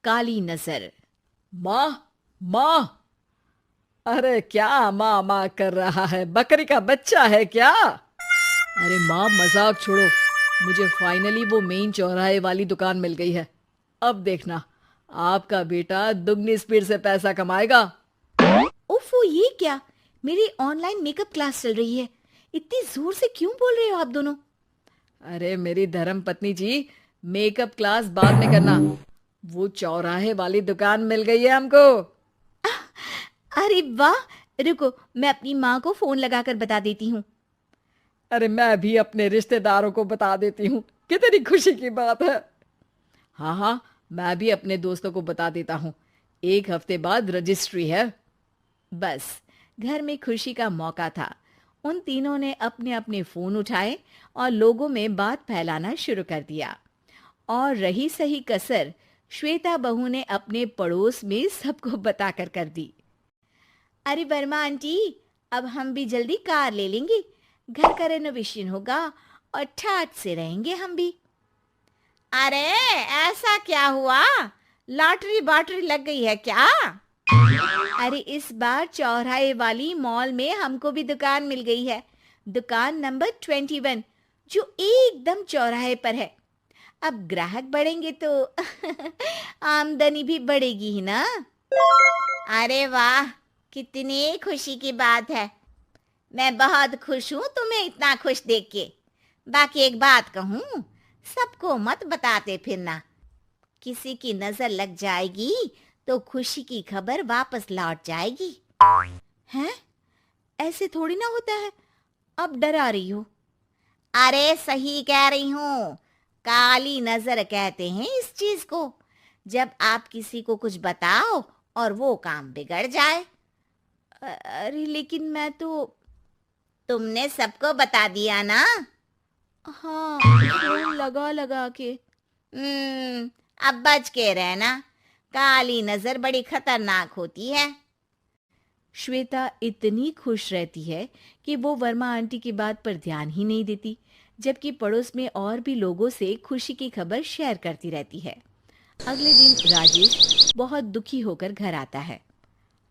काली नजर। माँ, माँ। अरे क्या माँ माँ कर रहा है? बकरी का बच्चा है क्या? अरे माँ, मजाक छोड़ो। मुझे फाइनली वो मेन चौराहे वाली दुकान मिल गई है। अब देखना, आपका बेटा दुगनी स्पीड से पैसा कमाएगा। ओफो, ये क्या? मेरी ऑनलाइन मेकअप क्लास चल रही है। इतनी जोर से क्यों बोल रहे हो आप दोनों? अरे मेरी धर्म पत्नी जी, मेकअप क्लास बाद में करना। वो चौराहे वाली दुकान मिल गई है हमको। अरे वाह! रुको, मैं अपनी माँ को फोन लगाकर बता देती हूँ। अरे मैं भी अपने रिश्तेदारों को बता देती हूँ। कितनी खुशी की बात है। हाँ हाँ, मैं भी अपने दोस्तों को बता देता हूँ। 1 हफ्ते बाद रजिस्ट्री है। बस, घर में खुशी का मौका था। उन तीनों ने अपने अपने फोन उठाए और लोगों में बात फैलाना शुरू कर दिया। और रही सही कसर, श्वेता बहू ने अपने पड़ोस में सबको बताकर कर दी। अरे वर्मा आंटी, अब हम भी जल्दी कार ले लेंगे। घर का रेनोवेशन होगा और ठाट से रहेंगे हम भी। अरे, ऐसा क्या हुआ? लॉटरी बाटरी लग गई है क्या? अरे, इस बार चौराहे वाली मॉल में हमको भी दुकान मिल गई है। दुकान नंबर 21, जो एकदम चौराहे पर है। अब ग्राहक बढ़ेंगे तो आमदनी भी बढ़ेगी ही ना। अरे वाह, कितनी खुशी की बात है। मैं बहुत खुश हूँ तुम्हें इतना खुश देख के। बाकी एक बात कहूँ, सबको मत बताते फिरना। किसी की नजर लग जाएगी तो खुशी की खबर वापस लौट जाएगी। हैं? ऐसे थोड़ी ना होता है। अब डरा रही हो? अरे सही कह रही हूँ। काली नजर कहते हैं इस चीज को, जब आप किसी को कुछ बताओ और वो काम बिगड़ जाए। अरे लेकिन मैं तो। तुमने सबको बता दिया ना? हाँ, फोन लगा लगा के। अब बच के रहना। काली नजर बड़ी खतरनाक होती है। श्वेता इतनी खुश रहती है कि वो वर्मा आंटी की बात पर ध्यान ही नहीं देती, जबकि पड़ोस में और भी लोगों से खुशी की खबर शेयर करती रहती है। अगले दिन राजेश बहुत दुखी होकर घर आता है।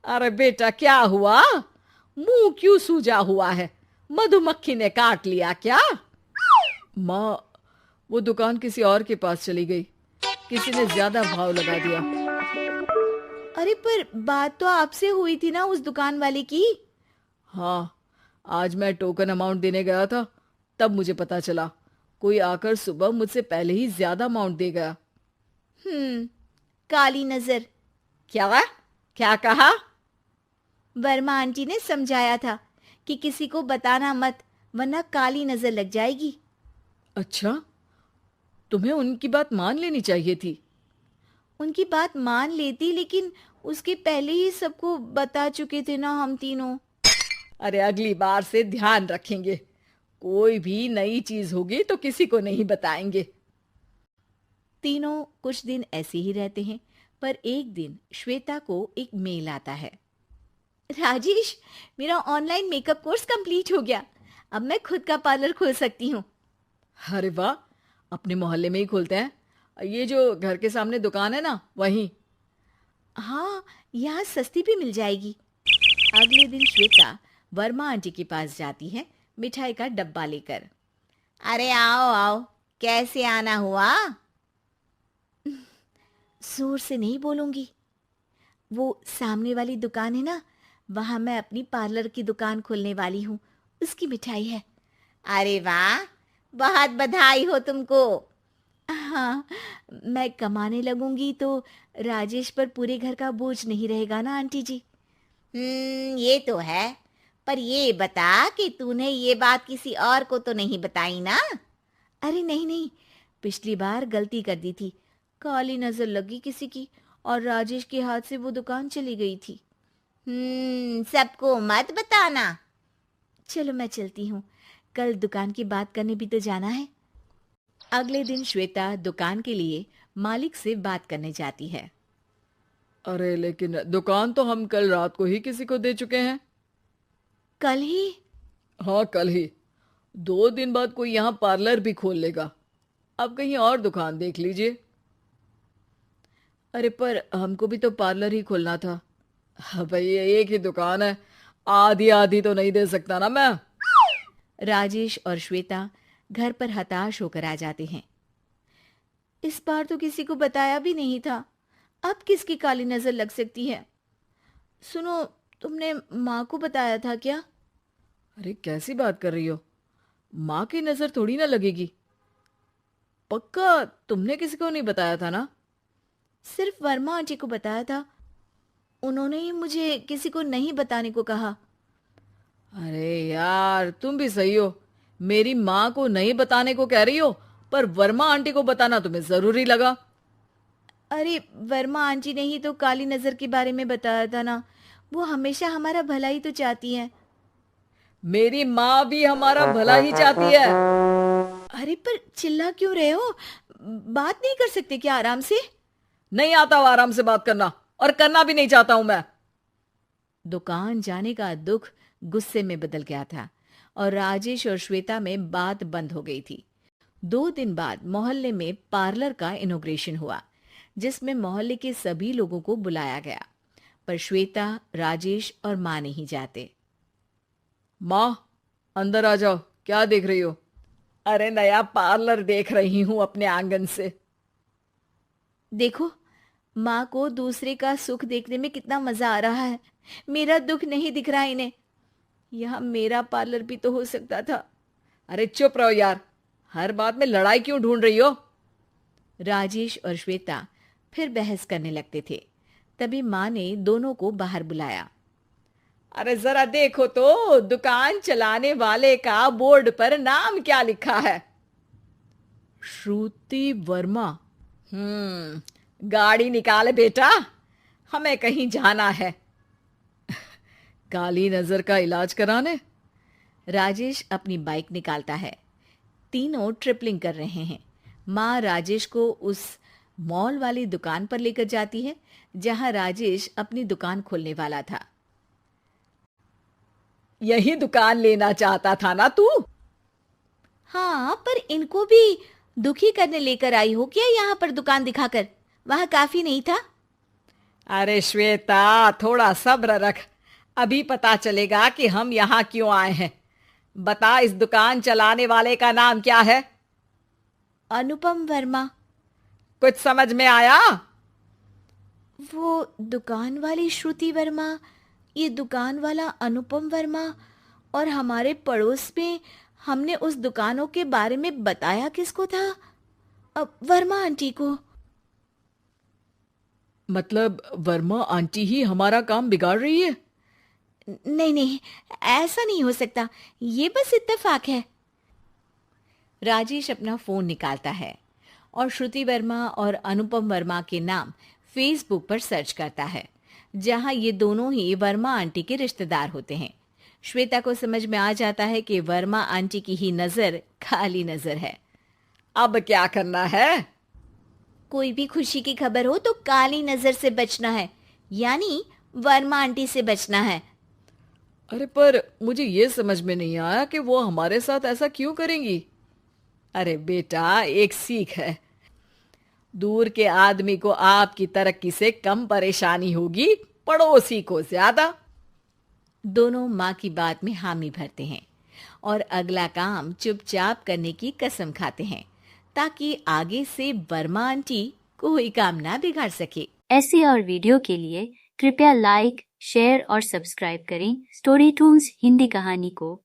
अरे बेटा, क्या हुआ? मुंह क्यों सूजा हुआ है? मधुमक्खी ने काट लिया क्या? माँ, वो दुकान किसी और के पास चली गई। किसी ने ज्यादा भाव लगा दिया। अरे पर बात तो आपसे हुई थी ना उस दुकान वाले की। हाँ, आज मैं टोकन अमाउंट देने गया था, तब मुझे पता चला। कोई आकर सुबह मुझसे पहले ही ज्यादा अमाउंट दे गया। हम्म, काली नजर। क्या? क्या कहा? वर्मा आंटी ने समझाया था कि किसी को बताना मत, वरना काली नजर लग जाएगी। अच्छा, तुम्हें उनकी बात मान लेनी चाहिए थी। उनकी बात मान लेती, लेकिन उसके पहले ही सबको बता चुके थे ना हम तीनों। अरे अगली बार से ध्यान रखेंगे। कोई भी नई चीज होगी तो किसी को नहीं बताएंगे। तीनों कुछ दिन ऐसे ही रहते हैं, पर एक दिन श्वेता को एक मेल आता है। राजेश, मेरा ऑनलाइन मेकअप कोर्स कंप्लीट हो गया। अब मैं खुद का पार्लर खोल सकती हूँ। अरे वाह, अपने मोहल्ले में ही खोलते हैं। ये जो घर के सामने दुकान है ना, वहीं। हाँ, यहाँ सस्ती भी मिल जाएगी। अगले दिन श्वेता वर्मा आंटी के पास जाती है, मिठाई का डब्बा लेकर। अरे आओ आओ, कैसे आना हुआ? जोर से नहीं बोलूंगी। वो सामने वाली दुकान है ना, वहां मैं अपनी पार्लर की दुकान खोलने वाली हूँ। उसकी मिठाई है। अरे वाह, बहुत बधाई हो तुमको। हाँ, मैं कमाने लगूंगी तो राजेश पर पूरे घर का बोझ नहीं रहेगा ना आंटी जी। ये तो है। पर ये बता कि तूने ये बात किसी और को तो नहीं बताई ना? अरे नहीं नहीं, पिछली बार गलती कर दी थी। काली नजर लगी किसी की और राजेश के हाथ से वो दुकान चली गई थी। सबको मत बताना। चलो मैं चलती हूँ, कल दुकान की बात करने भी तो जाना है। अगले दिन श्वेता दुकान के लिए मालिक से बात करने जाती है। अरे लेकिन दुकान तो हम कल रात को ही किसी को दे चुके हैं। कल ही? हाँ, कल ही। 2 दिन बाद कोई यहाँ पार्लर भी खोल लेगा। अब कहीं और दुकान देख लीजिए। अरे पर हमको भी तो पार्लर ही खोलना था। हाँ भाई, ये एक ही दुकान है, आधी आधी तो नहीं दे सकता ना मैं। राजेश और श्वेता घर पर हताश होकर आ जाते हैं। इस बार तो किसी को बताया भी नहीं था, अब किसकी काली नजर लग सकती है। सुनो, तुमने माँ को बताया था क्या? अरे कैसी बात कर रही हो, माँ की नजर थोड़ी ना लगेगी। पक्का तुमने किसी को नहीं बताया था ना? सिर्फ वर्मा आंटी को बताया था, उन्होंने ही मुझे किसी को नहीं बताने को कहा। अरे यार, तुम भी सही हो। मेरी माँ को नहीं बताने को कह रही हो, पर वर्मा आंटी को बताना तुम्हें जरूरी लगा। अरे वर्मा आंटी ने ही तो काली नजर के बारे में बताया था ना, वो हमेशा हमारा भला ही तो चाहती है। मेरी माँ भी हमारा भला ही चाहती है। अरे पर चिल्ला क्यों रहे हो? बात नहीं कर सकते क्या आराम से? नहीं आता वो आराम से बात करना, और करना भी नहीं चाहता हूं मैं। दुकान जाने का दुख गुस्से में बदल गया था और राजेश और श्वेता में बात बंद हो गई थी। 2 दिन बाद मोहल्ले में पार्लर का इनॉग्रेशन हुआ, जिसमें मोहल्ले के सभी लोगों को बुलाया गया, पर श्वेता, राजेश और माँ नहीं जाते। माँ, अंदर आ जाओ, क्या देख रही हो? अरे नया पार्लर देख रही हूं अपने आंगन से। देखो, माँ को दूसरे का सुख देखने में कितना मजा आ रहा है, मेरा दुख नहीं दिख रहा इन्हें। यहाँ मेरा पार्लर भी तो हो सकता था। अरे चुप रहो यार, हर बात में लड़ाई क्यों ढूंढ रही हो? राजेश और श्वेता फिर बहस करने लगते थे। तभी माँ ने दोनों को बाहर बुलाया। अरे जरा देखो तो, दुकान चलाने वाले का बोर्ड पर नाम क्या लिखा है? श्रुति वर्मा। गाड़ी निकाले बेटा, हमें कहीं जाना है। काली नजर का इलाज कराने? राजेश अपनी बाइक निकालता है। तीनों ट्रिपलिंग कर रहे हैं। माँ राजेश को उस मॉल वाली दुकान पर लेकर जाती है जहां राजेश अपनी दुकान खोलने वाला था। यही दुकान लेना चाहता था ना तू? हाँ, पर इनको भी दुखी करने लेकर आई हो क्या यहाँ पर दुकान दिखाकर? वहां काफी नहीं था? अरे श्वेता, थोड़ा सब्र रख, अभी पता चलेगा कि हम यहाँ क्यों आए हैं। बता, इस दुकान चलाने वाले का नाम क्या है? अनुपम वर्मा। कुछ समझ में आया? वो दुकान वाली श्रुति वर्मा, ये दुकान वाला अनुपम वर्मा, और हमारे पड़ोस में हमने उस दुकानों के बारे में बताया किसको था? अब वर्मा आंटी को। मतलब वर्मा आंटी ही हमारा काम बिगाड़ रही है? नहीं नहीं, ऐसा नहीं हो सकता, ये बस इत्तेफाक है। राजेश अपना फोन निकालता है और श्रुति वर्मा और अनुपम वर्मा के नाम फेसबुक पर सर्च करता है, जहां ये दोनों ही वर्मा आंटी के रिश्तेदार होते हैं। श्वेता को समझ में आ जाता है कि वर्मा आंटी की ही नजर काली नजर है। अब क्या करना है? कोई भी खुशी की खबर हो तो काली नजर से बचना है, यानी वर्मा आंटी से बचना है। अरे पर मुझे ये समझ में नहीं आया कि वो हमारे साथ ऐसा क्यों करेंगी। अरे बेटा, एक सीख है, दूर के आदमी को आपकी तरक्की से कम परेशानी होगी, पड़ोसी को ज्यादा। दोनों माँ की बात में हामी भरते हैं और अगला काम चुपचाप करने की कसम खाते हैं, ताकि आगे से वर्मा आंटी कोई काम ना बिगाड़ सके। ऐसी और वीडियो के लिए कृपया लाइक, शेयर और सब्सक्राइब करें स्टोरी टून्स हिंदी कहानी को।